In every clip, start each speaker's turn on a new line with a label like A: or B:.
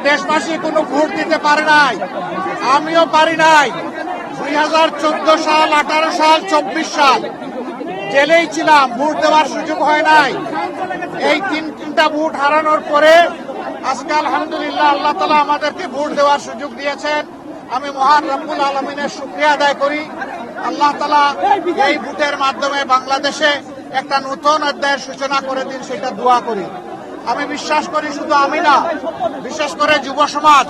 A: দেশবাসী কোনো ভোট দিতে পারে নাই, আমিও পারি নাই। 2014 সাল, 18 সাল, 24 সাল জেলেই ছিলাম, ভোট দেওয়ার সুযোগ হয় নাই। এই তিনটা ভোট হারানোর পরে আজকে আলহামদুলিল্লাহ আল্লাহ তাআলা আমাদেরকে ভোট দেওয়ার সুযোগ দিয়েছেন। আমি মহান রব্বুল আলামিনের শুকরিয়া আদায় করি। আল্লাহ তাআলা এই ভোটের মাধ্যমে বাংলাদেশে একটা নতুন অধ্যায়ের সূচনা করে দিন, সেটা দোয়া করি। আমি বিশ্বাস করি, শুধু আমি না, বিশেষ করে যুব সমাজ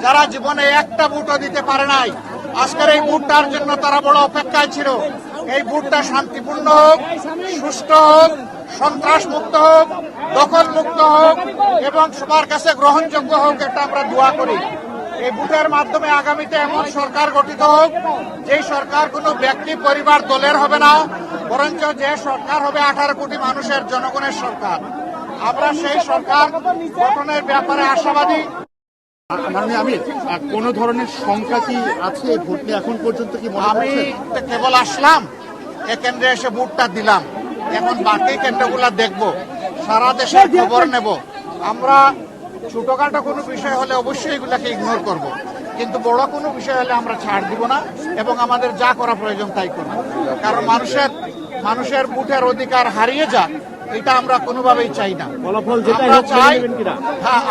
A: যারা জীবনে একটা ভোটও দিতে পারে নাই, আজকের এই ভোটটার জন্য তারা বড় অপেক্ষায় ছিল। এই ভোটটা শান্তিপূর্ণ হোক, সুষ্ঠু হোক, সন্ত্রাস মুক্ত হোক, দখল মুক্ত হোক এবং সবার কাছে গ্রহণযোগ্য হোক, এটা আমরা দোয়া করি। এই ভোটের মাধ্যমে আগামীতে এমন সরকার গঠিত হোক, যেই সরকার কোনো ব্যক্তি, পরিবার, দলের হবে না, বরঞ্চ যে সরকার হবে 18 কোটি মানুষের, জনগণের সরকার। আমরা সেই সরকার গঠনের ব্যাপারে আশাবাদী।
B: মাননীয় আমির, কোন ধরনের শঙ্কা কি আছে ভোট নিয়ে এখন পর্যন্ত? কি
A: আমি কেবল আসলাম, এ কেন্দ্রে এসে ভোটটা দিলাম, এখন বাকি কেন্দ্রগুলো দেখব, সারা দেশের খবর নেব। আমরা ছোটখাটো কোনো বিষয় হলে অবশ্যই এগুলাকে ইগনোর করব, কিন্তু বড় কোনো বিষয় হলে আমরা ছাড় দিব না এবং আমাদের যা করা প্রয়োজন তাই করব। কারণ মানুষের ভোটের অধিকার হারিয়ে যাক, এটা আমরা কোনোভাবেই চাই না।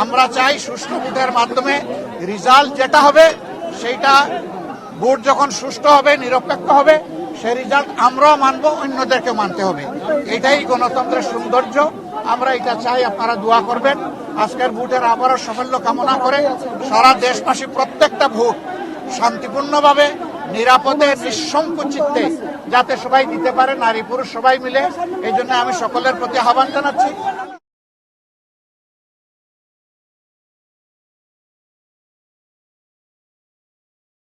A: আমরা চাই সুষ্ঠু ভোটের মাধ্যমে রেজাল্ট যেটা হবে, সেইটা ভোট যখন সুষ্ঠু হবে, নিরপেক্ষ হবে, সেই রেজাল্ট আমরাও মানবো, অন্যদেরকে মানতে হবে। এটাই গণতন্ত্রের সৌন্দর্য। আমরা এটা চাই, আপনারা দোয়া করবেন। আজকের ভোটের আবারও সাফল্য কামনা করে সারা দেশবাসী প্রত্যেকটা ভোট শান্তিপূর্ণভাবে, নিরাপদে, নিঃসংকোচিতে যাতে সবাই দিতে পারে, নারী পুরুষ সবাই মিলে। এই জন্য আমি সকলের প্রতি আহ্বান জানাচ্ছি।